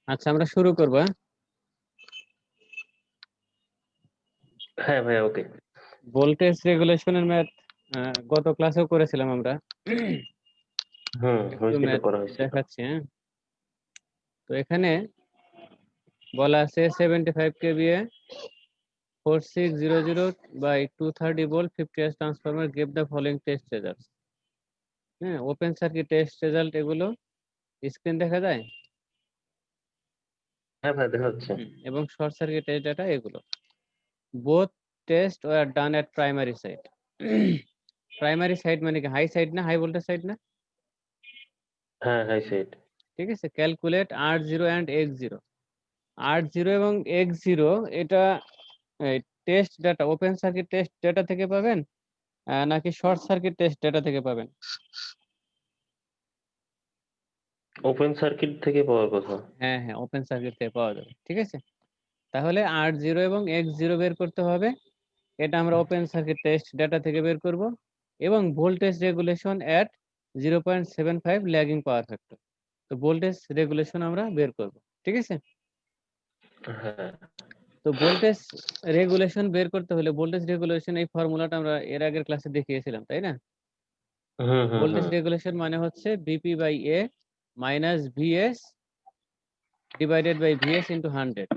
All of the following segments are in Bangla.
আচ্ছা, আমরা শুরু করবো। হ্যাঁ ভাইয়া, ওকে। ভোল্টেজ রেগুলেশনের ম্যাথ গত ক্লাসেও করেছিলাম আমরা। একটু হয়েছিল, ম্যাথ করা হয়েছিল। দেখাচ্ছি। হ্যাঁ, তো এখানে বলা আছে 75 KVA 4600 by 230 volt 50 hertz transformer give the following test results. হ্যাঁ, ওপেন সার্কিট টেস্ট রেজাল্ট এগুলো স্ক্রিন দেখা যায়। হ্যাঁ ভাই, দেখা যাচ্ছে। এবং শর্ট সার্কিট টেস্ট ডাটা এগুলো। বোথ টেস্ট ওয়ার ডান এট প্রাইমারি সাইড। প্রাইমারি সাইড মানে কি? হাই সাইড না, হাই ভোল্টেজ সাইড না? হ্যাঁ, হাই সাইড। ঠিক আছে। Calculate R0 and X0। R0 এবং X0 এটা test data open circuit test data থেকে পাবেন নাকি শর্ট সার্কিট টেস্ট ডাটা থেকে পাবেন? ওপেন সার্কিট থেকে পাওয়ার কথা। হ্যাঁ হ্যাঁ, ওপেন সার্কিট থেকে পাওয়া যাবে। ঠিক আছে, তাহলে R0 এবং X0 বের করতে হবে। এটা আমরা ওপেন সার্কিট টেস্ট ডাটা থেকে বের করব। এবং ভোল্টেজ রেগুলেশন এট 0.75 ল্যাগিং পাওয়ার ফ্যাক্টর। তো ভোল্টেজ রেগুলেশন আমরা বের করব। ঠিক আছে, হ্যাঁ। তো ভোল্টেজ রেগুলেশন বের করতে হলে ভোল্টেজ রেগুলেশন এই ফর্মুলাটা আমরা এর আগের ক্লাসে দেখিয়েছিলাম, তাই না? ভোল্টেজ রেগুলেশন মানে হচ্ছে VP by A minus VS divided by VS into 100।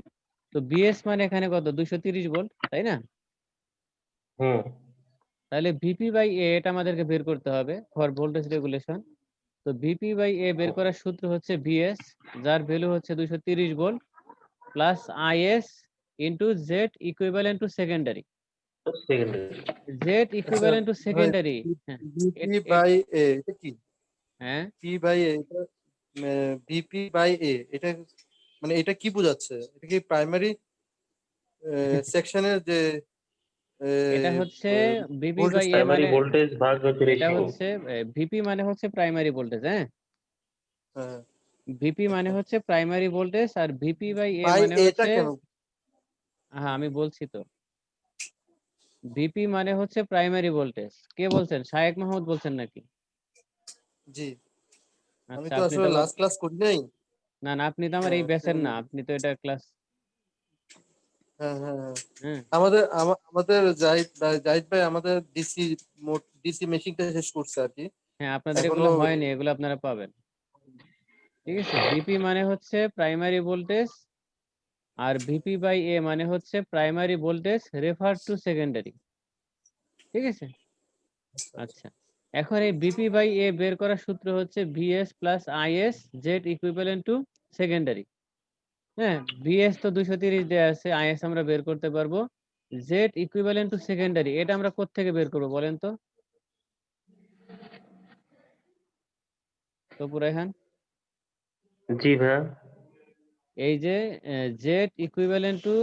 তো ভিএস মানে এখানে কত? 230 ভোল্ট, তাই না? তাহলে ভিপি বাই এ এটা আমাদেরকে বের করতে হবে ফর ভোল্টেজ রেগুলেশন। তো ভিপি বাই এ বের করার সূত্র হচ্ছে ভিএস, যার ভ্যালু হচ্ছে 230 volt, plus is into Z equivalent to secondary. Z equivalent to secondary. হ্যাঁ, ভিপি বাই এ এটা কি? হ্যাঁ, পি বাই এ এটা ভিপি বাই এ এটা মানে এটা কি বোঝাচ্ছে? এটা কি প্রাইমারি সেকশনের যে এটা হচ্ছে VP voltage by A primary মানে ভোল্টেজ ভাগ হচ্ছে এটা রেশিও। হচ্ছে ভিপি মানে হচ্ছে প্রাইমারি ভোল্টেজ। হ্যাঁ, ভিপি মানে হচ্ছে প্রাইমারি ভোল্টেজ, আর ভিপি বাই এ বাই মানে এটা হচ্ছে, কেন? হ্যাঁ আমি বলছি তো, ভিপি মানে হচ্ছে প্রাইমারি ভোল্টেজ। কে বলছেন? শায়েক মাহমুদ বলছেন নাকি? জি, আমি আচ্ছা, তো আপনি তো আসলে আবার, লাস্ট ক্লাস করি নাই। না না, আপনি তো আমার এই ব্যাচের না, আপনি তো এটা ক্লাস। হ্যাঁ হ্যাঁ হ্যাঁ, হ্যাঁ আমাদের জাহিদ ভাই আমাদের ডিসি মেশিনটা শেষ করছে আর কি। হ্যাঁ, আপনাদের এখনো এগুলো হয়নি, এগুলো আপনারা পাবেন। ঠিক আছে, ভিপি মানে হচ্ছে প্রাইমারি ভোল্টেজ, আর ভিপি বাই এ মানে হচ্ছে primary voltage refer to secondary. ঠিক আছে, আচ্ছা। এখন এই বিপি বাই এ বের করার সূত্র হচ্ছে VS plus IS Z equivalent to secondary. হ্যাঁ, ভিএস তো 230 দেয়া আছে, আইএস আমরা বের করতে পারবো। জেড ইকুইভ্যালেন্ট টু সেকেন্ডারি এটা আমরা কোত্থেকে বের করবো বলেন তো? তপু রায়হান, জি ভাইয়া। এই যে Z equivalent to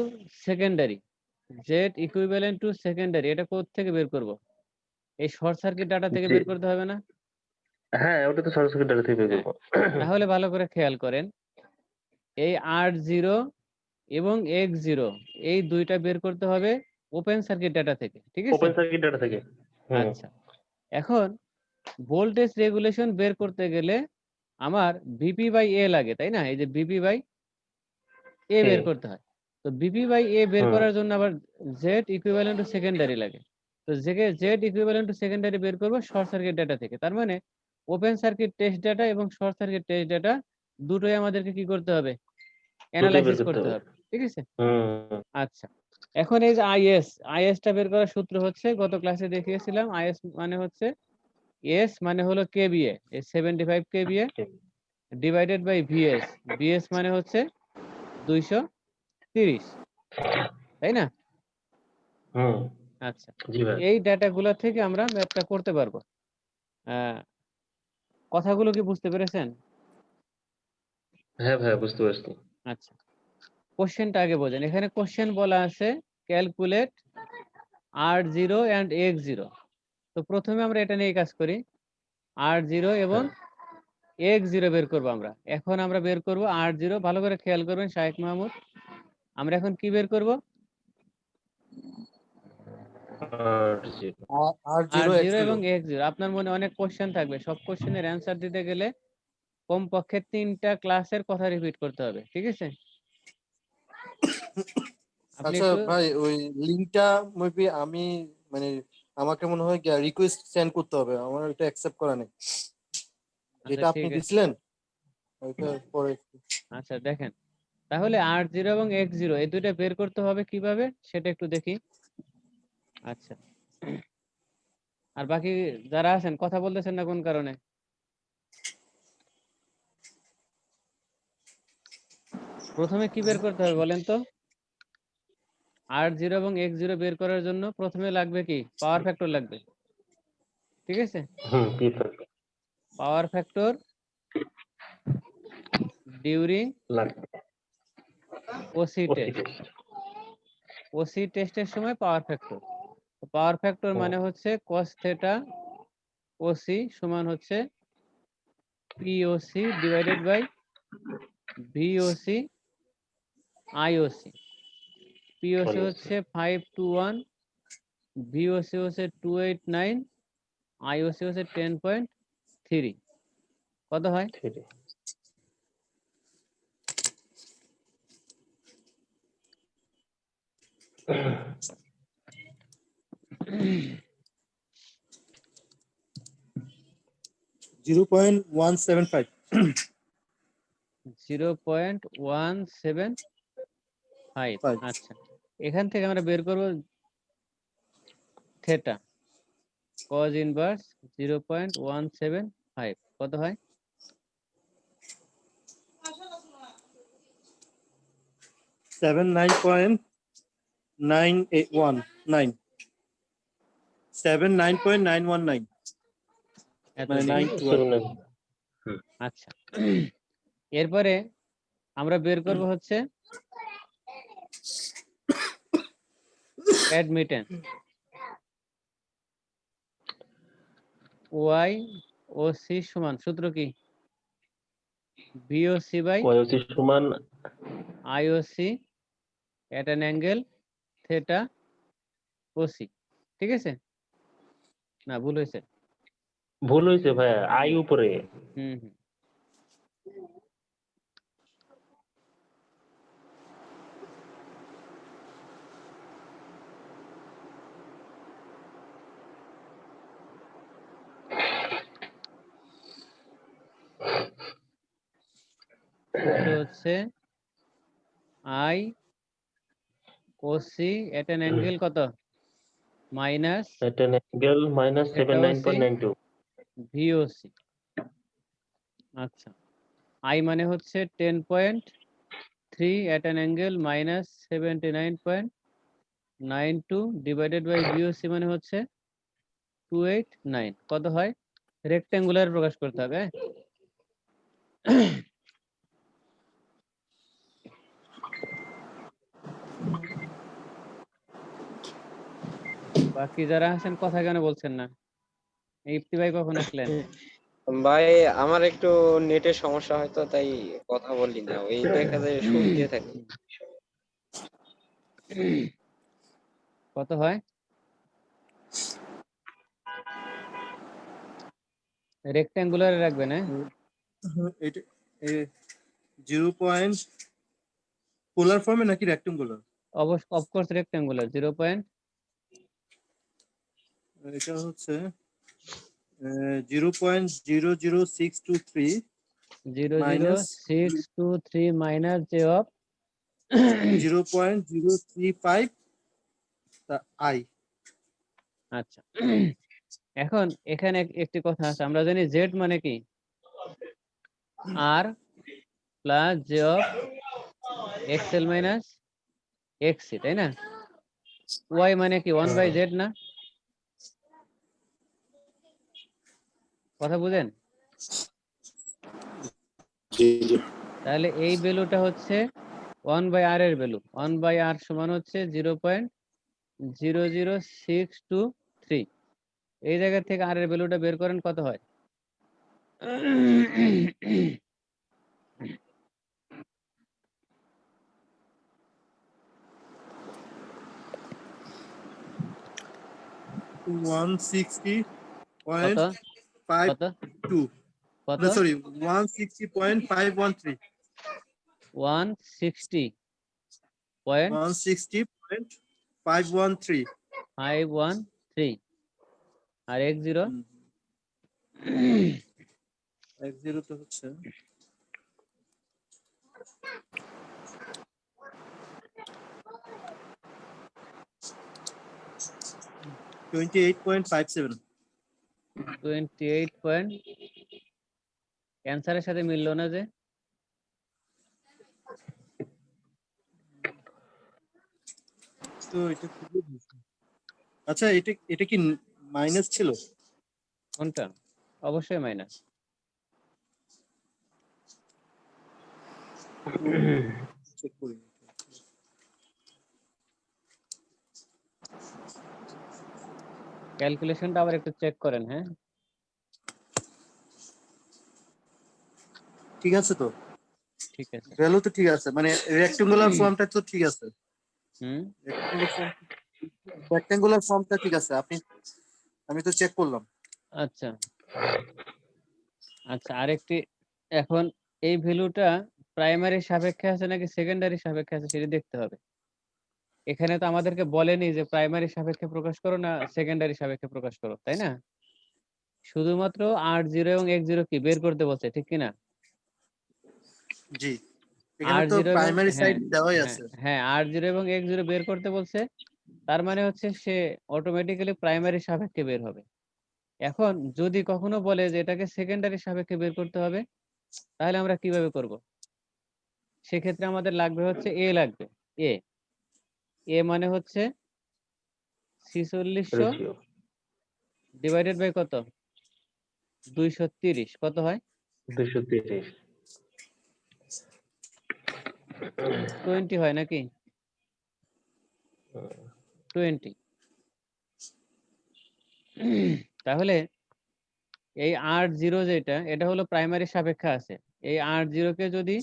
secondary, Z equivalent to secondary এটা কোত্থেকে বের করব? এই শর্ট সার্কিট ডাটা থেকে জি, বের করতে হবে না? হ্যাঁ, ওটা তো শর্ট সার্কিট ডাটা থেকে বের হ্যাঁ, করবো। তাহলে ভালো করে খেয়াল করেন, এই R0 এবং X0 এই দুইটা বের করতে হবে ওপেন সার্কিট ডাটা থেকে। ঠিক আছে, ওপেন সার্কিট ডাটা থেকে। আচ্ছা। এখন ভোল্টেজ রেগুলেশন বের করতে গেলে আমার ভিপি বাই এ লাগে, তাই না? এই যে ভিপি বাই এ বের করতে হয়। তো ভিপি বাই এ বের করার জন্য আবার জেড ইকুইভ্যালেন্ট টু সেকেন্ডারি লাগে। তো জেড ইকুইভ্যালেন্ট টু সেকেন্ডারি বের করবো শর্ট সার্কিট ডাটা থেকে। তার মানে ওপেন সার্কিট টেস্ট ডাটা এবং শর্ট সার্কিট টেস্ট ডাটা দুটোই আমাদেরকে কি করতে হবে? দুটোই বের অ্যানালাইসিস করতে করতে হবে। হবে। ঠিক আছে, হুম আচ্ছা। এখন এই যে আইএসটা বের করার সূত্র হচ্ছে, গত ক্লাসে দেখিয়েছিলাম, আইএস মানে হচ্ছে, এস মানে হলো KVA, 75 KVA divided by VS. VS মানে হচ্ছে 230, তাই না? হুম আচ্ছা, জি ভাই। এই ডাটাগুলো থেকে আমরা ম্যাথটা করতে পারবো। কথাগুলো কি বুঝতে পেরেছেন? হ্যাঁ ভাইয়া, বুঝতে পারছি। আচ্ছা, কোশ্চেনটা আগে বোঝেন। এখানে কোশ্চেন বলা আছে ক্যালকুলেট R0 অ্যান্ড X0। তো প্রথমে আমরা এটা নিয়ে কাজ করি, R0 এবং হ্যাঁ, X0 বের করবো আমরা। এখন আমরা বের করব R0, ভালো করে খেয়াল করবেন শায়েক মাহমুদ। আমরা এখন কি বের করব? আর আর জিরো R0 এক্স জিরো। এবং X0। আপনার মনে অনেক কোশ্চেন থাকবে, সব কোশ্চেনের অ্যান্সার দিতে গেলে কমপক্ষে 3টা ক্লাসের কথা রিপিট করতে হবে, ঠিক আছে? আপনি আচ্ছা একটু ভাই, ওই লিংকটা মেবি আমি মানে আমাকে মনে হয় রিকোয়েস্ট সেন্ড করতে হবে, আমার এটা অ্যাকসেপ্ট করা নেই। আচ্ছা যেটা আপনি ঠিক আছে, দিছিলেন ওইটা পরে আচ্ছা দেখেন তাহলে R0 এবং X0 এই দুইটা বের করতে হবে কিভাবে সেটা একটু দেখি। আচ্ছা, আর বাকি যারা আছেন কথা বলতেছেন না কোন কারণে? প্রথমে কি বের করতে হবে বলেন তো? R0 এবং X0 বের করার জন্য প্রথমে লাগবে কি? পাওয়ার ফ্যাক্টর লাগবে, ঠিক আছে? P factor power factor during লাগবে। OC OC test. Test. OC টেস্টের সময় পাওয়ার ফ্যাক্টর, পাওয়ার ফ্যাক্টর মানে হচ্ছে cos থিটা ওসি সমান হচ্ছে POC divided by VOC IOC. POC হচ্ছে 521, ভিওসি হচ্ছে 289, আইওসি হচ্ছে 10.3। কত হয়? 0.175। 0.175। আচ্ছা, এখান থেকে আমরা বের করব থেটা cos ইনভার্স 0.175 কত হয়? 79.919 79.919 এত মানে ঠিক 92। আচ্ছা, এরপরে আমরা বের করব হচ্ছে অ্যাডমিটেন্স ওয়াই ও সি সমান সূত্র কি? ভিওসি বাই ওসি সমান IOC at an angle theta OC, ঠিক আছে? না ভুল হয়েছে? ভুল হয়েছে ভাইয়া, আই উপরে। হুম হুম। সূত্র হচ্ছে I O C at an angle কত? Minus at an angle minus এটা হচ্ছে 79.92। ভিওসি। আচ্ছা, আই মানে হচ্ছে 10.3 at an angle minus 79.92 divided by VOC মানে হচ্ছে 289। কত হয়? রেক্টেঙ্গুলার প্রকাশ করতে হবে, হ্যাঁ? বাকি যারা আছেন কথা কেন বলছেন না? ইফতি ভাই কখন আসলেন? ভাই আমার একটু নেটের সমস্যা হয়তো, তাই কথা বলি না, ওই দেখা যায় শুনতে থাকি। কত হয়? রেক্টেঙ্গুলারে রাখবেন, হ্যাঁ? এটা 0. পোলার ফর্মে নাকি রেক্টেঙ্গুলার? Of course rectangular. 0. এটা হচ্ছে 0.00623 minus 0.00623 minus J of 0.035 I. আচ্ছা, এখন এখানে একটি কথা আছে, আমরা জানি জেড মানে কি? R plus j of XL minus XC, তাই না? ওয়াই মানে কি 1/z না? কথা বুঝেন? তাহলে এই ভ্যালুটা হচ্ছে 1/r এর ভ্যালু। 1/r সমান হচ্ছে 0.00623। এই জায়গা থেকে আর এর ভ্যালুটা বের করেন, কত হয়? কত? 160.52। কত? কত? সরি 160.513 160.513 160.513 আর x0 x0 তো হচ্ছে 28.57 28 পয়েন্ট ক্যান্সারের সাথে মিললো না যে? তো এটা খুবই বেশি। আচ্ছা এটা কি মাইনাস ছিল? কোনটা? অবশ্যই মাইনাস। চেক করি। ক্যালকুলেশনটা আবার একটু চেক করেন, হ্যাঁ? ঠিক আছে তো? ঠিক আছে। ভ্যালু তো ঠিক আছে, মানে রেক্টেঙ্গুলার ফর্মটা তো ঠিক আছে। হুম। রেক্টেঙ্গুলার ফর্মটা ঠিক আছে, আমি তো চেক করলাম। আচ্ছা আচ্ছা, আরেকটি, এখন এই ভ্যালুটা প্রাইমারি সাপেক্ষে আছে নাকি সেকেন্ডারি সাপেক্ষে আছে সেটা দেখতে হবে। এখানে তো আমাদেরকে বলেনি যে প্রাইমারি সাপেক্ষে প্রকাশ করো না সেকেন্ডারি সাপেক্ষে প্রকাশ করো, তাই না? শুধুমাত্র R0 এবং X0 কি বের করতে বলছে, ঠিক কি না? জি, এখানে তো R0 এবং প্রাইমারি সাইড দেওয়াই আছে। হ্যাঁ R0 এবং X0 বের করতে বলছে, তার মানে হচ্ছে সে অটোমেটিক্যালি প্রাইমারি সাপেক্ষে বের হবে। এখন যদি কখনো বলে যে এটাকে সেকেন্ডারি সাপেক্ষে বের করতে হবে, তাহলে আমরা কিভাবে করব? সেক্ষেত্রে আমাদের লাগবে হচ্ছে এ লাগবে। এ মানে হচ্ছে 4600 রেশিও ডিভাইডেড বাই কত? 230 কত হয়? 230 20 হয় নাকি? 20। তাহলে এই R0 যেটা, এটা হলো প্রাইমারি সাপেক্ষে আছে। এই R0 কে যদি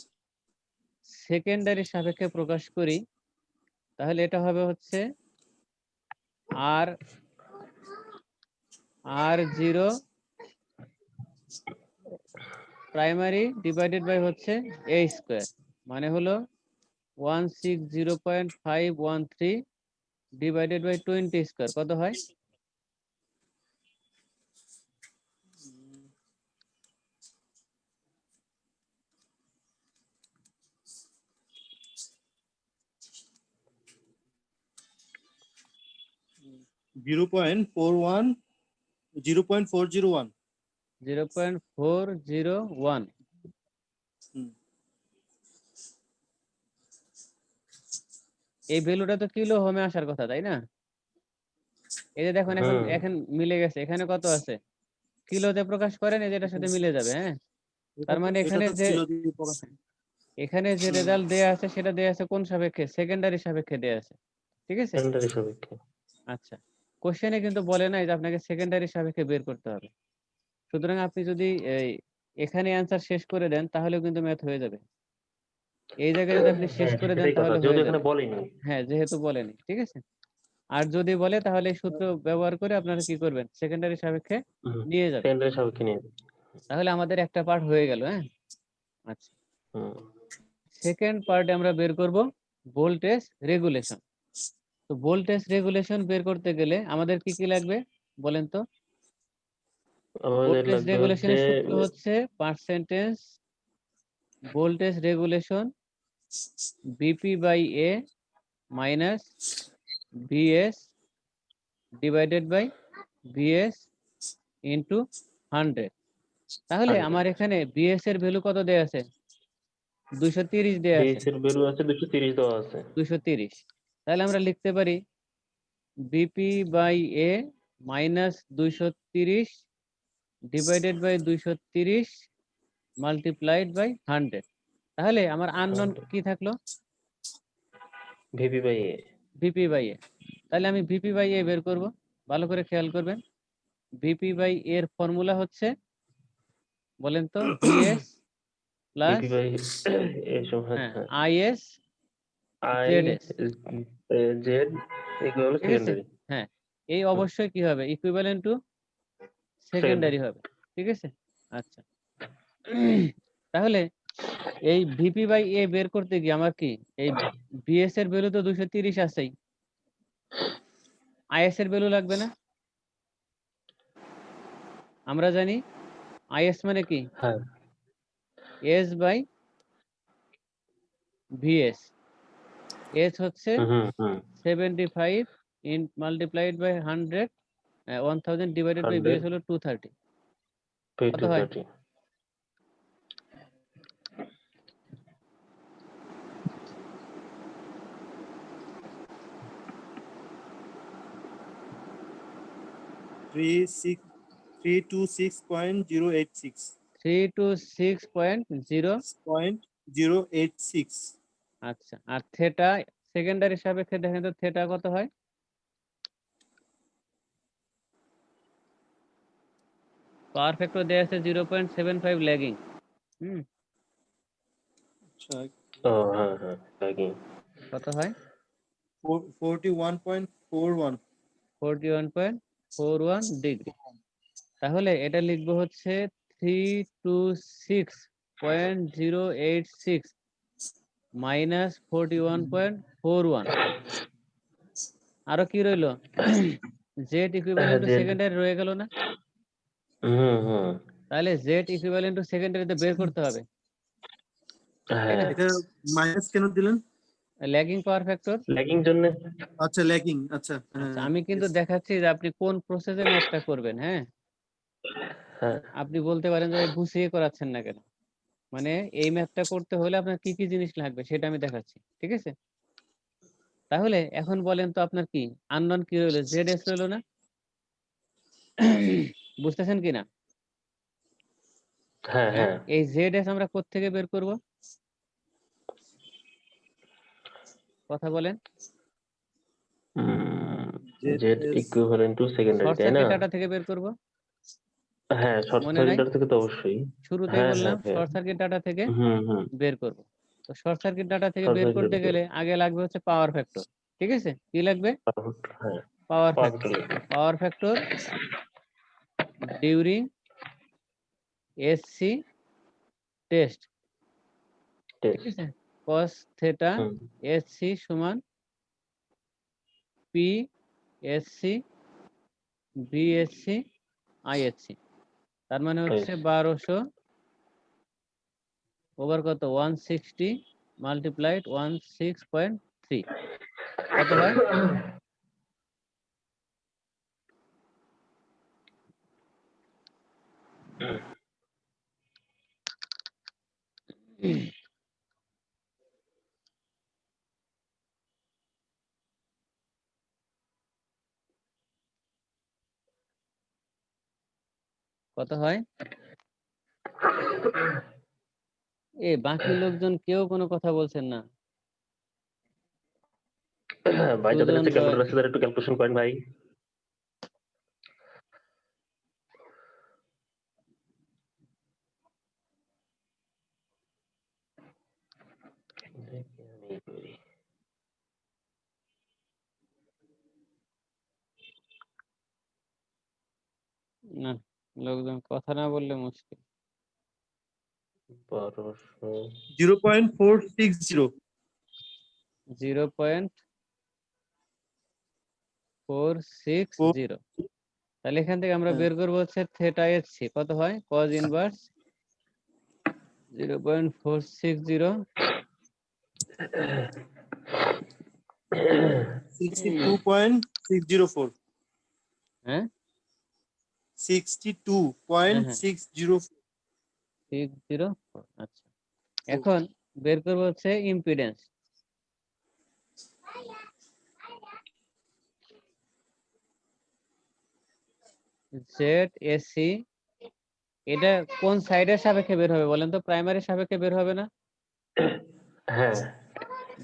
সেকেন্ডারি সাপেক্ষে প্রকাশ করি, তাহলে এটা হবে হচ্ছে R0 প্রাইমারি ডিভাইডেড বাই হচ্ছে a স্কয়ার, মানে হলো 160.513 ডিভাইডেড বাই 20 স্কয়ার কত হয়? 0.401 0.401। এই ভ্যালুটা তো কিলো হোমে আসার কথা, তাই না? এই যে দেখুন এখন এখন মিলে গেছে। এখানে কত আছে? কিলোতে প্রকাশ করেন, এই যে এটার সাথে মিলে যাবে, হ্যাঁ? তার মানে এখানে যে রেজাল্ট দেয়া আছে সেটা দেয়া আছে কোন সাপেক্ষে? সেকেন্ডারি সাপেক্ষে দেয়া আছে, ঠিক আছে? সেকেন্ডারি সাপেক্ষে। আচ্ছা, কোশ্চেনে কিন্তু বলে নাই যে আপনাকে সেকেন্ডারি সাপেক্ষে বের করতে হবে। সুতরাং আপনি যদি এখানে অ্যান্সার শেষ করে দেন তাহলেও কিন্তু ম্যাথ হয়ে যাবে। এই জায়গায় যদি আপনি শেষ হ্যাঁ, করে দেন সেটাই কথা, তাহলে যদি হয়ে এখানে যাবে। বলেনি। হ্যাঁ, যেহেতু বলেনি, ঠিক আছে? আর যদি বলে তাহলে এই সূত্র ব্যবহার করে আপনারা কি করবেন? সেকেন্ডারি সাপেক্ষে নিয়ে যাবেন। সেকেন্ডারি সাপেক্ষে নিয়ে। তাহলে আমাদের একটা পার্ট হয়ে গেল, হ্যাঁ? আচ্ছা, হুম। সেকেন্ড পার্টে আমরা বের করব ভোল্টেজ রেগুলেশন। তো ভোল্টেজ রেগুলেশন বের করতে গেলে আমাদের কি কি লাগবে বলেন তো? আমাদের ভোল্টেজ লাগবে হচ্ছে রেগুলেশনের সূত্র হচ্ছে percentage voltage regulation VP by A minus VS divided by VS into 100। তাহলে 100। আমার এখানে ভিএস এর ভ্যালু কত দেয়া আছে? 230 দেয়া আছে। বেস এর ভ্যালু আছে 230 দেওয়া আছে। 230। তাহলে আমরা লিখতে পারি VP by A minus 230 divided by 230 multiplied by 100। তাহলে আমার আননোন কি থাকলো? VP by A. VP by A. তাহলে আমি ভিপি বাই এ বের করব। ভালো করে খেয়াল করবেন। ভিপি বাই এর ফর্মুলা হচ্ছে, বলেন তো? ভিএস প্লাস ভিপি বাই এ সমান is I ZS, Z equal ঠিক আছে? সেকেন্ডারি। হ্যাঁ, এই অবশ্যই কি হবে? Equivalent to secondary. সেকেন্ডারি হবে, ঠিক আছে? আচ্ছা, তাহলে এই ভিপি বাই এ বের করতে গিয়ে আমার কি এই বিএস এর ভ্যালু তো 230 আছেই, আইএস এর ভ্যালু লাগবে না? আমরা জানি আইএস মানে কি হ্যাঁ এস বাই ভিএস। এস হচ্ছে হুম হুম 75 in multiplied by 100, 1000 divided by 100 VS হলো 230। pay কত to হয়? 30 326.086. 326.0। আচ্ছা, আর থেটা সেকেন্ডারি সাপেক্ষে দেখেন তো থেটা কত হয়? পাওয়ার ফ্যাক্টর দেয়া আছে 0.75 ল্যাগিং। আচ্ছা, ও হ্যাঁ হ্যাঁ lagging। কত হয়? 41.41. 41.41 ডিগ্রি। তাহলে এটা লিখবো হচ্ছে 326.086 মাইনাস 41.41। আরো কি রইলো? Z equivalent two Z secondary রয়ে গেল না? হুম তাহলে জেড ইকুইভ্যালেন্ট টু সেকেন্ডারিতে বের করতে হবে, তাই না? হ্যাঁ এটা মাইনাস কেন দিলেন? Lagging power factor. ল্যাগিং জন্য আচ্ছা, ল্যাগিং। আচ্ছা, আচ্ছা, হ্যাঁ, আমি কিন্তু yes. দেখাচ্ছি যে আপনি কোন প্রসেসে ম্যাথটা করবেন। হ্যাঁ, হ্যাঁ আপনি বলতে পারেন যে গুছিয়ে করাচ্ছেন না কেন, মানে এই ম্যাথটা করতে হলে আপনার কি কি জিনিস লাগবে সেটা আমি দেখাচ্ছি, ঠিক আছে? তাহলে এখন বলেন তো আপনার কি আননোন কি রইলো? জেড এস রইলো না? বুঝতেছেন কিনা? হ্যাঁ হ্যাঁ, হ্যাঁ এই জেড এস আমরা কোত্থেকে বের করব? কথা বলেন। Z equivalent to secondary short তাই না? সার্কিট ডাটা থেকে বের করব, হ্যাঁ শর্ট মনে নাই? সার্কিটার থেকে তো অবশ্যই। শুরুতেই হ্যাঁ বললাম হ্যাঁ হ্যাঁ শর্ট সার্কিট ডাটা থেকে হুম বের করব। তো শর্ট সার্কিট ডাটা থেকে শর্ট বের সার্কিটের করতে ভিতরে গেলে আগে লাগবে হচ্ছে পাওয়ার ফ্যাক্টর, ঠিক আছে? কি লাগবে? হ্যাঁ power power factor. Power factor during SC test, ঠিক টেস্ট আছে? cos থেটা হুম এসসি সমান পি এসসি বিএসসি আইএসসি। তার মানে হচ্ছে 1200 ওভার কত 160 মাল্টিপ্লাইড 16.3 কত হয়? কত হয়? বাকি লোকজন কেউ কোনো কথা বলছেন না। ভাই যাদের দুজন কাছে ক্যালকুলেটর আছে তারা একটু ক্যালকুলেশন করেন ভাই। না, লোকজন কথা না বললে মুশকিল। 1200 0.460. 0.460। তাহলে এখান থেকে আমরা হ্যাঁ। বের করবো হচ্ছে থেটা এসসি কত হয়? cos inverse 0.460 62.604. হ্যাঁ 62.604. 604। আচ্ছা, এখন বের করবো হচ্ছে ইম্পিডেন্স। জেড এসি এটা কোন সাইডের সাপেক্ষে বের হবে বলেন তো? প্রাইমারির সাপেক্ষে বের হবে না? হ্যাঁ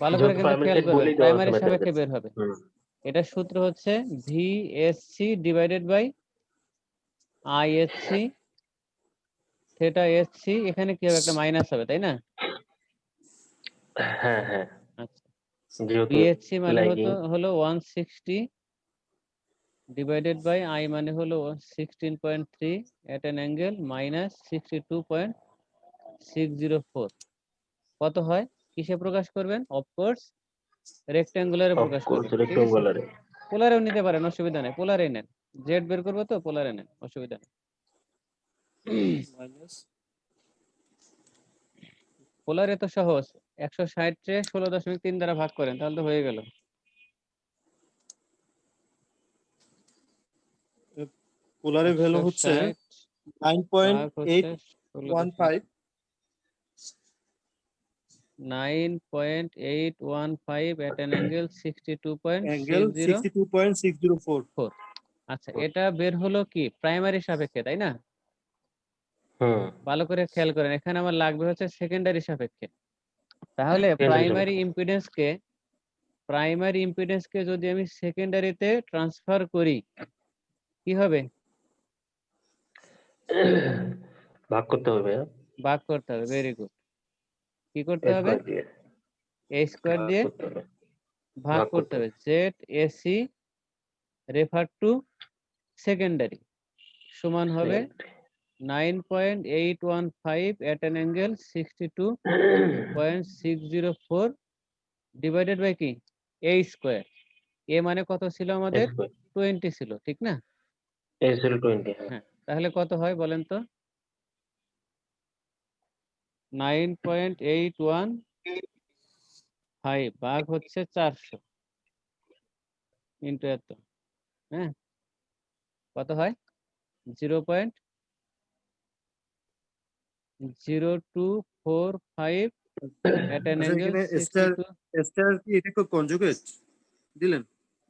ভালো করে যেহেতু কিন্তু প্রাইমারি খেয়াল সাইড করবেন, বলেই দেওয়া আছে প্রাইমারির ম্যাথে সাপেক্ষে বের হবে। এটার সূত্র হচ্ছে VSC divided by ISC theta SC. এখানে কি হবে? একটা মাইনাস হবে, তাই না? হ্যাঁ হ্যাঁ আচ্ছা, যেহেতু বিএসসি মানে ল্যাগিং হলো 160 ডিভাইডেড বাই আই মানে হলো 16.3 এট অ্যান অ্যাঙ্গেল মাইনাস 62.3 604 কত হয়? কিসে প্রকাশ করবেন? অফকোর্স রেক্ট্যাঙ্গুলারে প্রকাশ অফকোর্স করবেন, ঠিক আছে? রেক্ট্যাঙ্গুলারে। পোলারেও নিতে পারেন, অসুবিধা নেই, পোলারে নেন। জেড বের করবো তো পোলারে নেন, অসুবিধা নেই। মাইনাস পোলারে তো সহজ, 160 কে 16.3 দ্বারা ভাগ করেন, তাহলে তো হয়ে গেল। পোলারের ভ্যালু হচ্ছে 160 ভাগ হচ্ছে 9.815 9.815 at an angle অ্যাঙ্গেল 62.60। 62.604। আচ্ছা, এটা বের হলো কি প্রাইমারি সাপেক্ষে, তাই না? হুম, ভালো করে খেয়াল করেন, এখানে আমার লাগবে হচ্ছে সেকেন্ডারি সাপেক্ষে। তাহলে Secondary প্রাইমারি ইম্পিডেন্সকে যদি আমি সেকেন্ডারিতে ট্রান্সফার করি কি হবে? ভাগ করতে হবে ভাইয়া। ভাগ করতে হবে, ভেরি গুড। কি করতে A হবে? স্কয়ার দিয়ে a স্কয়ার ভাগ দিয়ে করতে হবে। ভাগ ভাগ করতে করতে হবে। Z AC refer to secondary সমান হবে 9.815 at an angle 62.604 divided by কি a স্কয়ার। a মানে কত ছিল A আমাদের? স্কয়ার 20 ছিল, ঠিক না? A ছিল 20, হ্যাঁ। হ্যাঁ, তাহলে কত হয় বলেন তো? 9.815 ভাগ হচ্ছে 400 ইন্টু এত, হ্যাঁ, কত হয়? 0.0245 at an আচ্ছা, angle এখানে 62। স্টার কি এটা কনজুগেট দিলেন?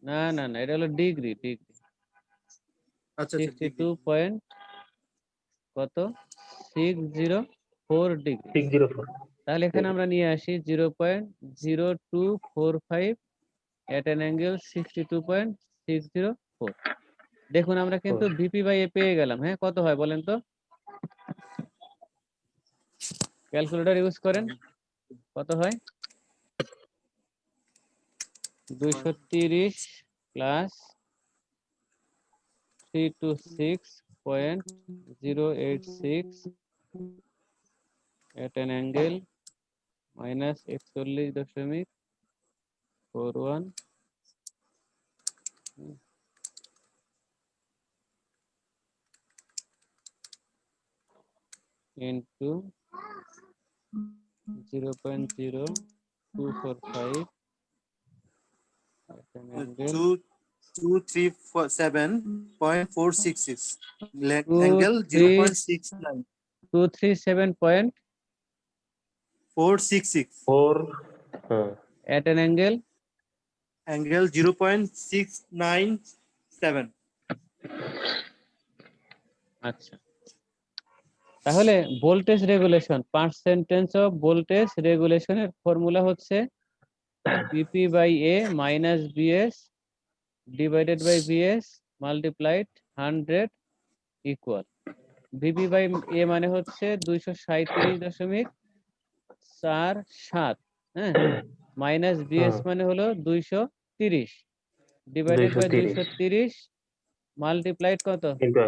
না না না, এটা হলো ডিগ্রি। আচ্ছা আচ্ছা, 62 পয়েন্ট কত 604 ডিগ্রি। 604 তাহলে এখানে আমরা নিয়ে আসি 0.0245 at an angle 62.604। দেখুন আমরা কিন্তু ভিপি বাই এ পেয়ে গেলাম। হ্যাঁ, কত হয় বলেন তো? ক্যালকুলেটর ইউজ করেন, কত হয়? 230 plus 326.086 at an angle minus 41.41 into 0.0245 at an angle 2347.466 Two, angle three, 0.69 237.466 হ্যাঁ। at an angle angle 0.697। আচ্ছা, তাহলে voltage regulation, percentage of voltage রেগুলেশনের ফর্মুলা হচ্ছে VP by A minus VS divided by VS multiplied 100 equal VP by A মানে হচ্ছে 237.47, হ্যাঁ, মাইনাস বিএস মানে হলো 230 ডিভাইডেড বাই 230 মাল্টিপ্লাইড কত কিন্তু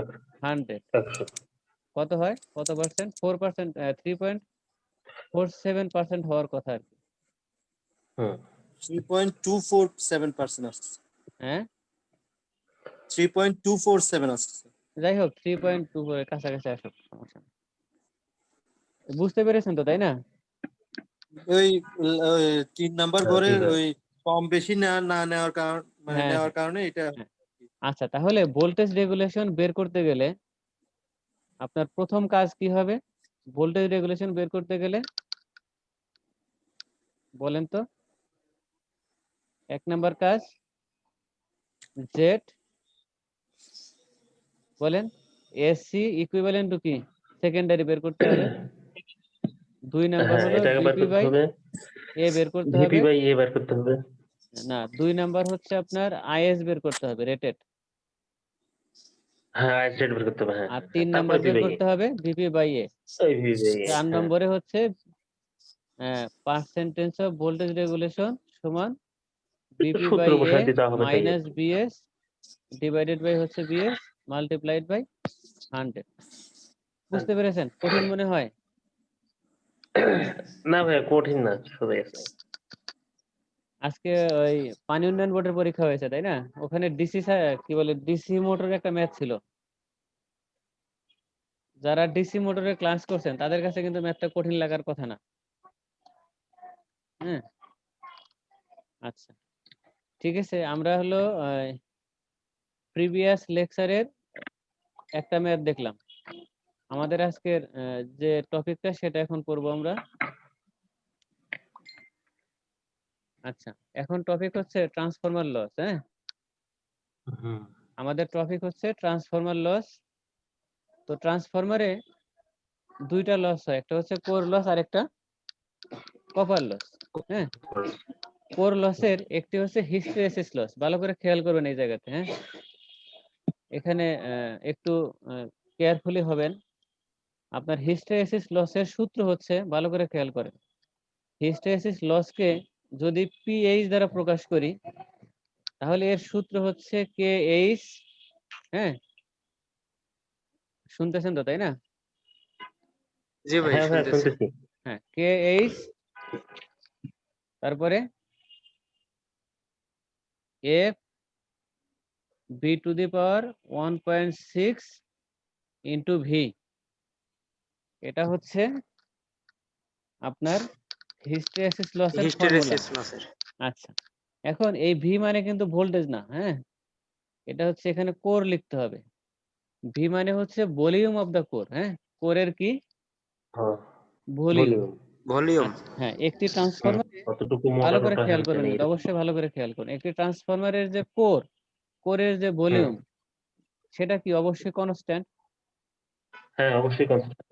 100, 100। কত হয়? কত পার্সেন্ট? 4%, 3.47% হওয়ার কথা আর কি। হুম, 3.247% আসছে। হ্যাঁ, 3.247 আসছে। যাই হোক 3.2 এর কাছাকাছি আসুক, সমস্যা নেই। বুঝতে পেরেছেন তো, তাই না? ওই 3 নাম্বার হ্যাঁ, ঘরে ঠিক আছে। ওই কম বেশি না নেওয়ার কারণ মানে হ্যাঁ নেওয়ার হ্যাঁ কারণে এটা হ্যাঁ। আচ্ছা, তাহলে ভোল্টেজ রেগুলেশন বের করতে গেলে আপনার প্রথম কাজ কি হবে? ভোল্টেজ রেগুলেশন বের করতে গেলে বলেন তো? 1 নাম্বার কাজ জেড, বলেন এসি ইকুইভ্যালেন্ট টু কি সেকেন্ডারি বের করতে হবে। 2 নাম্বার হ্যাঁ, হলো এটাকে বার ভিপি করতে বাই হবে। এ বের করতে ভিপি হবে। বাই এ বার করতে হবে। না, 2 নাম্বার হচ্ছে আপনার আইএস বের করতে হবে, রেটেড। হ্যাঁ, আই সেট বার করতে হবে। হ্যাঁ, আর হ্যাঁ, 3 তারপরে নাম্বার পি বের বাই এ। করতে হবে ভিপি বাই এ। ওই ভি বাই এ, 4 হ্যাঁ। নম্বরে হচ্ছে পার্সেন্টেজ অফ ভোল্টেজ রেগুলেশন সমান একটু বিপি সূত্র বাই এ বসায় দিতে হবে, তাই আর মাইনাস কি। বিএস ডিভাইডেড বাই হচ্ছে বিএস মাল্টিপ্লাইড বাই 100। বুঝতে পেরেছেন? কঠিন মনে হয়? না ভাইয়া কঠিন না, সবাই আছে। আজকে ওই পানি উন্নয়ন বোর্ডের পরীক্ষা হয়েছে তাই না? ওখানে ডিসি কি বলে ডিসি মোটরের একটা ম্যাথ ছিল। যারা ডিসি মোটরের ক্লাস করছেন তাদের কাছে কিন্তু ম্যাথটা কঠিন লাগার কথা না। হ্যাঁ, আচ্ছা ঠিক আছে, আমরা হলো প্রিভিয়াস লেকচারের একটা ম্যাথ দেখলাম। আমাদের আজকের যে টপিকটা সেটা এখন পড়বো আমরা। আচ্ছা, এখন টপিক হচ্ছে ট্রান্সফরমার লস। হ্যাঁ, হুম। আমাদের টপিক হচ্ছে ট্রান্সফরমার লস। তো ট্রান্সফরমারে দুইটা লস হয়, একটা হচ্ছে কোর লস আর একটা কপার লস। হ্যাঁ, কোর লসের একটি হচ্ছে হিস্টেরেসিস লস। ভালো করে খেয়াল করবেন এই জায়গাতে। হ্যাঁ, এখানে একটু কেয়ারফুলি হবেন। আপনার হিস্টেরেসিস লসের সূত্র হচ্ছে, ভালো করে খেয়াল করেন, হিস্টেরেসিস লসকে যদি পিএইচ দ্বারা প্রকাশ করি তাহলে এর সূত্র হচ্ছে কেএইচ। হ্যাঁ, শুনতেছেন তো তাই না? জি ভাই হ্যাঁ ভাইয়া শুনতেছি। শুনতেছি। হ্যাঁ, কেএইচ, তারপরে F B to the power 1.6 into V. এটা হচ্ছে আপনার হিস্টেরেসিস লসের ফর্মুলা। হিস্টেরেসিস লসের। আচ্ছা, এখন এই ভি মানে কিন্তু ভোল্টেজ না। হ্যাঁ, এটা হচ্ছে এখানে কোর লিখতে হবে। ভি মানে হচ্ছে ভলিউম অফ দা কোর। হ্যাঁ, কোরের কি হ্যাঁ, ভলিউম। ভলিউম। ভলিউম। হ্যাঁ, একটি ট্রান্সফরমার, কতটুকু ভালো মোটা করে টোটা খেয়াল হ্যান করবেন ত্যান কিন্তু, এরকম। অবশ্যই ভালো করে খেয়াল করুন। একটি ট্রান্সফরমারের যে কোর, কোরের যে হুম। ভলিউম, সেটা কি অবশ্যই কনস্ট্যান্ট। হ্যাঁ অবশ্যই কনস্ট্যান্ট।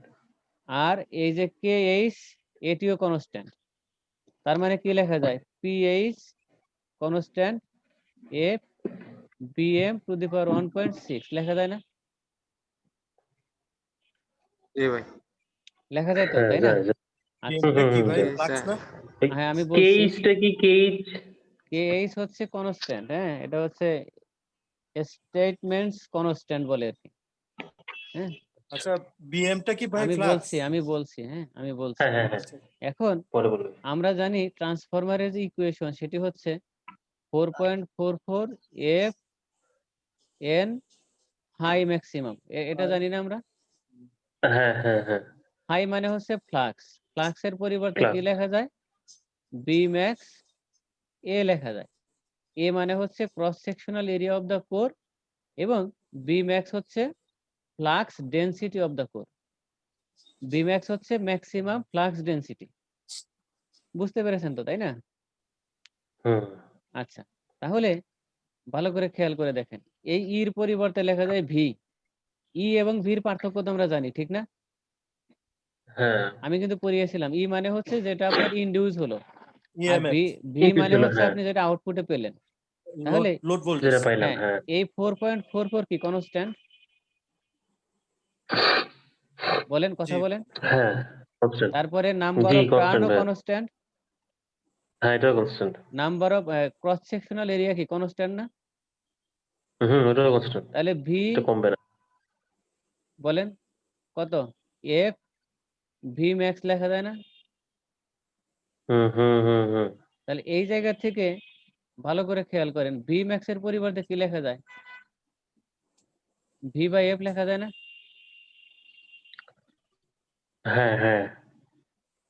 আর এই যে কেএইচ, এটিও কনস্ট্যান্ট। তার মানে কি লেখা যায়, PH constant F BM to the power 1.6 লেখা যায় না? জি ভাই। লেখা যায় তো হ্যাঁ তাই না? যায় যায়। আচ্ছা, এটা কি ভাই যায়। ফ্লাক্স না? হ্যাঁ আমি বলছি কেইচটা কি কেইচ? কেএইচ হচ্ছে কনস্ট্যান্ট। হ্যাঁ, এটা হচ্ছে স্টেটমেন্টস কনস্ট্যান্ট বলে আর কি। হ্যাঁ, আচ্ছা বিএমটা কি ভাই আমি ফ্লাক্স? বলছি হ্যাঁ আমি বলছি। হ্যাঁ হ্যাঁ হ্যাঁ এখন পরে বলবে। আমরা জানি ট্রান্সফরমারের যে ইকুয়েশন সেটি হচ্ছে 4.44 এফ এন হাই ম্যাক্সিমাম। এটা জানি না আমরা? হ্যাঁ হ্যাঁ হ্যাঁ হাই মানে হচ্ছে ফ্লাক্স, ফ্লাক্সের পরিবর্তে কি ক্লাস। লেখা যায়, বি ম্যাক্স এ লেখা যায়। এ মানে হচ্ছে cross sectional area of the core এবং বি ম্যাক্স হচ্ছে flux density of the core. B max হচ্ছে ম্যাক্সিমাম ফ্লাক্স ডেনসিটি। বুঝতে পেরেছেন তো তাই না? হুম। আচ্ছা, তাহলে ভালো করে খেয়াল করে দেখেন, এই ইর পরিবর্তে লেখা যায় ভি। ই এবং ভির পার্থক্য তো আমরা জানি, ঠিক না? হ্যাঁ আমি কিন্তু পড়িয়েছিলাম, ই মানে হচ্ছে যেটা আপনার ইনডিউস হলো, আর ইএমএফ ভি ইনপুট মানে ছিল, হচ্ছে হ্যাঁ আপনি যেটা আউটপুটে পেলেন। লোড তাহলে লোড ভোল্টেজ। যেটা পাইলাম। হ্যাঁ, হ্যাঁ এই 4.44 কি কনস্ট্যান্ট? বলেন, কথা জি বলেন। হ্যাঁ কনস্ট্যান্ট। তারপরে নাম্বার জি অফ টার্ন কনস্ট্যান্ট ও ভাই। কনস্ট্যান্ট, হ্যাঁ এটাও constant. Number of cross sectional area কি কনস্ট্যান্ট না? ওটাও কনস্ট্যান্ট। তাহলে ভি এটা কমবে না। বলেন কত, এফ ভি ম্যাক্স লেখা যায় না? হুম হুম হুম হুম তাহলে এই জায়গা থেকে ভালো করে খেয়াল করেন, ভি ম্যাক্স এর পরিবর্তে কি লেখা যায়, ভি বাই এফ লেখা যায় না? হ্যাঁ হ্যাঁ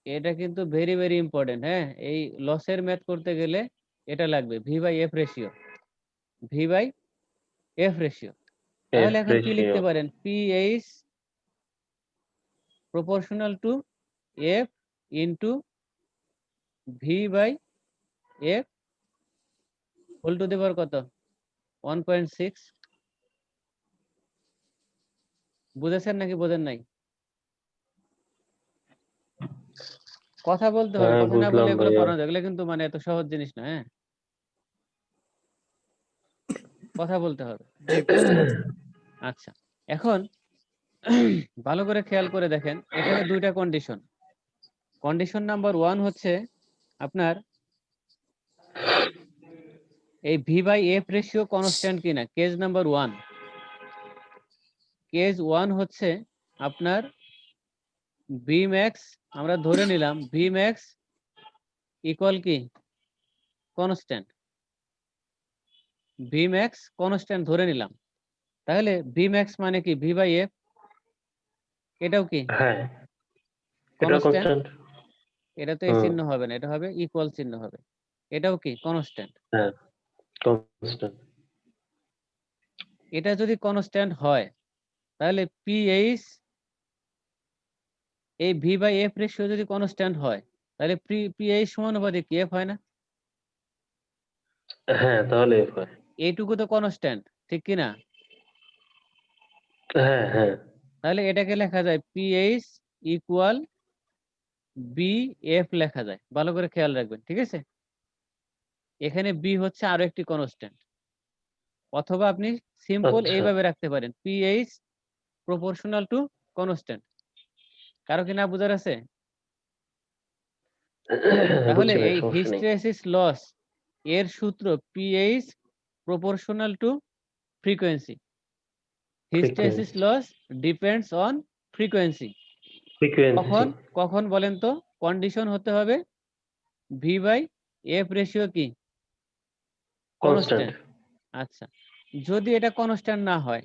এটা কিন্তু ভেরি ভেরি ইম্পর্টেন্ট। হ্যাঁ, এই লসের ম্যাথ করতে গেলে এটা লাগবে, V by F ratio, V by F ratio. F তাহলে এখন কি রেশিও। লিখতে পারেন, PH proportional to F into V by F whole to the power কত, 1.6। বুঝেছেন নাকি বোঝেন নাই? কথা বলতে হবে, হ্যাঁ কথা না বলে বুঝলাম এগুলো ভাইয়া। পড়ানো যায়, এগুলো কিন্তু মানে এত সহজ জিনিস না। হ্যাঁ, কথা বলতে হবে। জি বুঝতে পারছি। আচ্ছা, এখন ভালো করে খেয়াল করে দেখেন, এখানে দুইটা কন্ডিশন। কন্ডিশন নাম্বার 1 হচ্ছে আপনার এই V by F ratio constant কিনা, কেস নাম্বার 1। কেস 1 হচ্ছে আপনার বি ম্যাক্স আমরা ধরে নিলাম ভি ম্যাক্স ইকুয়াল কি কনস্ট্যান্ট, ভি ম্যাক্স কনস্ট্যান্ট ধরে নিলাম, তাহলে ভি ম্যাক্স মানে কি ভি বাই এফ, এটাও কি হ্যাঁ, এটাও কনস্ট্যান্ট, কনস্ট্যান্ট। এটা তো এই হুম, চিহ্ন হবে না, এটা হবে ইকুয়াল চিহ্ন হবে, এটাও কি কনস্ট্যান্ট। হ্যাঁ, কনস্ট্যান্ট। এটা যদি কনস্ট্যান্ট হয় তাহলে পিএইচ এই ভি বাই এফ রেশিও যদি কনস্ট্যান্ট হয় তাহলে পিএইচ সমানুপাতিক কি এফ হয় না? হ্যাঁ, তাহলে এফ হয়। এইটুকু তো কনস্ট্যান্ট, ঠিক কি না? হ্যাঁ, হ্যাঁ, তাহলে এটাকে লেখা যায় পিএইচ ইকুয়াল বি এফ লেখা যায়, ভালো করে খেয়াল রাখবেন, ঠিক আছে? এখানে বি হচ্ছে আরো একটি কনস্ট্যান্ট, অথবা আপনি সিম্পল আচ্ছা। এইভাবে রাখতে পারেন পিএইচ প্রপোর্শনাল টু কনস্ট্যান্ট। কারো কি না বুঝার আছে? তাহলে বুঝছি ভাই, এই সমস্যা নেই। হিস্টেরেসিস লস এর সূত্র PH proportional to frequency. Hysteresis frequency, loss depends on frequency. Frequency কখন কখন বলেন তো? কন্ডিশন হতে হবে ভি বাই এফ রেশিও কি কনস্ট্যান্ট। কনস্ট্যান্ট। আচ্ছা, যদি এটা কনস্ট্যান্ট না হয়,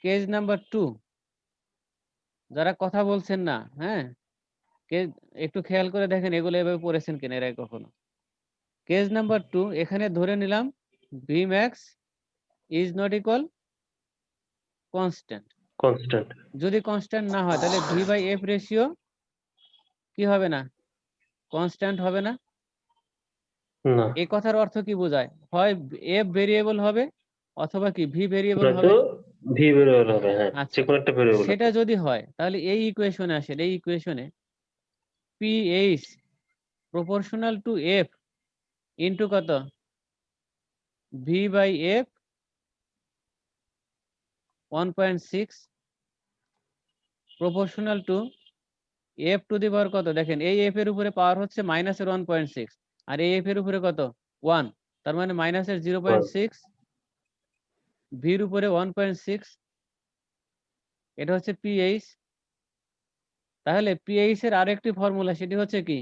কেস নাম্বার 2, যারা কথা বলছেন না, হ্যাঁ, কেস একটু খেয়াল করে দেখেন এগুলো এভাবে পড়েছেন কিনা এর আগে কখনো। কেস নাম্বার 2, এখানে ধরে নিলাম V max is not equal constant. Constant. যদি কনস্ট্যান্ট না হয় তাহলে ভি বাই এফ রেশিও কি হবে না? কনস্ট্যান্ট হবে না। না, এই কথার অর্থ কি বোঝায়? হয় এফ ভেরিয়েবল হবে অথবা কি ভি ভেরিয়েবল নয়তো হবে। ভি ভেরিয়েবল হবে। হ্যাঁ, যে আচ্ছা, কোনো একটা ভেরিয়েবল সেটা হবে। যদি হয় তাহলে এই ইকুয়েশনে আসেন, এই ইকুয়েশনে PH proportional to F into কত V by F 1.6 proportional to F to the power কত, দেখেন এই এফ এর উপরে পাওয়ার হচ্ছে মাইনাসের 1.6 আর এই এফ এর উপরে কত 1, তার মানে মাইনাসের 0.6 ভির উপরে 1.6, এটা হচ্ছে পিএইচ। তাহলে পিএইচ এর আরেকটি ফর্মুলা, সেটি হচ্ছে কি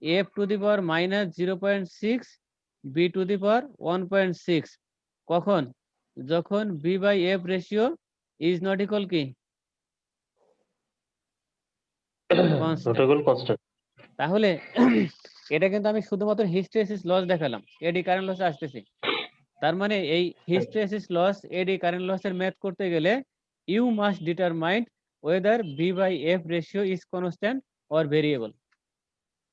F to the power minus 0.6 B to the power 1.6। কখন? যখন B by F ratio is not equal কি ওটা কনস্ট্যান্ট। হলো কনস্ট্যান্ট। তাহলে এটা কিন্তু আমি শুধুমাত্র হিস্টেরেসিস লস দেখালাম, এডি কারেন্ট লসে আসতেছি। তার মানে এই হিস্টেরেসিস লস এডি কারেন্ট লসের ম্যাথ করতে গেলে you must determine whether V by F ratio is constant or variable.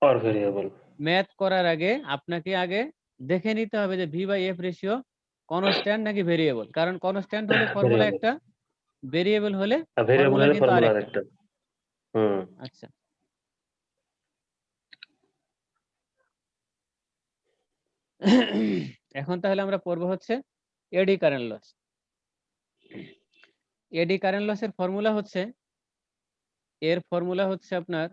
Or variable. Math করার আগে আপনাকে আগে দেখে নিতে হবে যে V by F ratio constant নাকি ভেরিয়েবল, কারণ কনস্ট্যান্ট হলে ফর্মুলা ভেরিয়েবল। একটা, ভেরিয়েবল হলে আর ভেরিয়েবল ফর্মুলা হলে কিন্তু ফর্মুলা আরেকটা। আরেকটা। হুম। আচ্ছা, এখন তাহলে আমরা পড়বো হচ্ছে eddy current loss. Eddy current লসের ফর্মুলা হচ্ছে, এর ফর্মুলা হচ্ছে আপনার,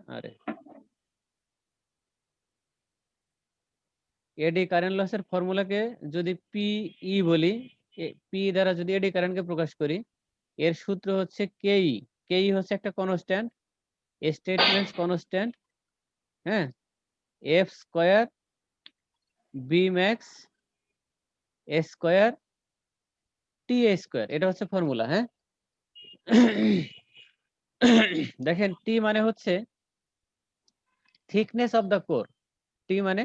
এডি কারেন্ট লসের ফর্মুলাকে যদি পিই বলি, পি দ্বারা যদি এডি কারেন্টকে প্রকাশ করি, এর সূত্র হচ্ছে কেই। কেই হচ্ছে একটা কনস্ট্যান্ট, স্টেটমেন্টস কনস্ট্যান্ট, হ্যাঁ, F square B max square T square, এটা হচ্ছে ফর্মুলা, হ্যাঁ। দেখেন টি মানে হচ্ছে thickness of the core, T মানে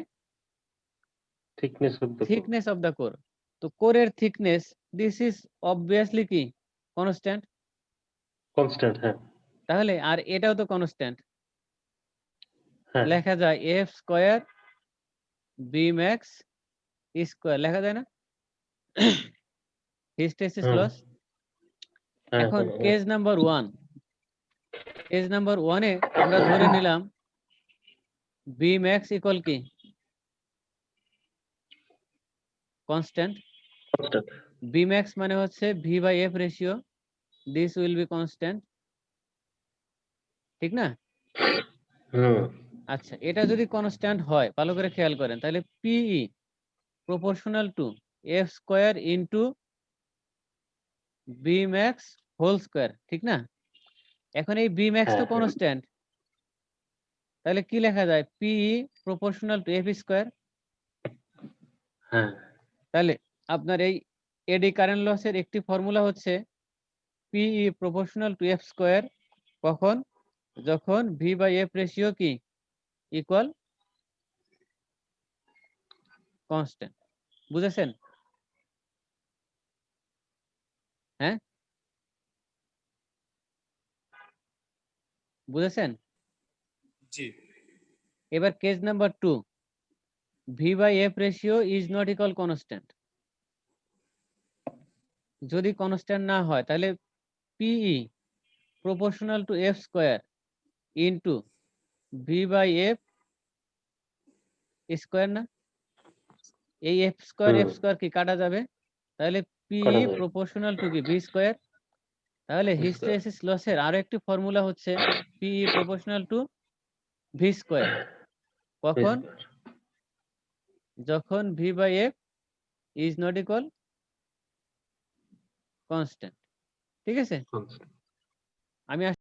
thickness of the core. Thickness of the core. তো কোরের থিকনেস, দিস ইজ অবভিয়াসলি কি কনস্ট্যান্ট। কনস্ট্যান্ট, হ্যাঁ। তাহলে আর এটাও তো কনস্ট্যান্ট, হ্যাঁ, লেখা যায় F square B max square, লেখা যায় না হিস্টেরেসিস হুম, লস। হ্যাঁ, এখন হ্যাঁ, হ্যাঁ। কেস নাম্বার 1, কেস নাম্বার 1 এ আমরা ধরে নিলাম বি ম্যাক্স ইকুয়াল কি কনস্ট্যান্ট। কনস্ট্যান্ট। বি ম্যাক্স মানে হচ্ছে V by F ratio, this will be constant, ঠিক না? হুম, আচ্ছা, এটা যদি কনস্ট্যান্ট হয়, ভালো করে খেয়াল করেন, তাহলে PE proportional to F square into B max whole square, ঠিক না? এখন এই বি ম্যাক্স তো হ্যাঁ, হ্যাঁ, কনস্ট্যান্ট, তাহলে কি লেখা যায়? পিই প্রপোর্শনাল টু এফ স্কোয়ার। হ্যাঁ তাহলে আপনার এই এডি কারেন্ট লসের একটি ফর্মুলা হচ্ছে PE proportional to F square. কখন? যখন ভি বাই এফ রেশিও কি ইকুয়াল কনস্ট্যান্ট। বুঝেছেন? হ্যাঁ, বুঝেছেন? জি এবার case number 2, V by F ratio is not equal constant. যদি কনস্ট্যান্ট না হয় তাহলে PE proportional to F square into V by F square না? এই এফ স্কোয়ার কি কাটা যাবে? তাহলে পিই কাটা যাবে। প্রপোর্শনাল টু কি ভি স্কোয়ার। তাহলে V square। হিস্টেরেসিস লসের আরো একটি ফর্মুলা হচ্ছে PE proportional to V square. কখন? যখন V by F is not equal constant. ঠিক আছে? আমি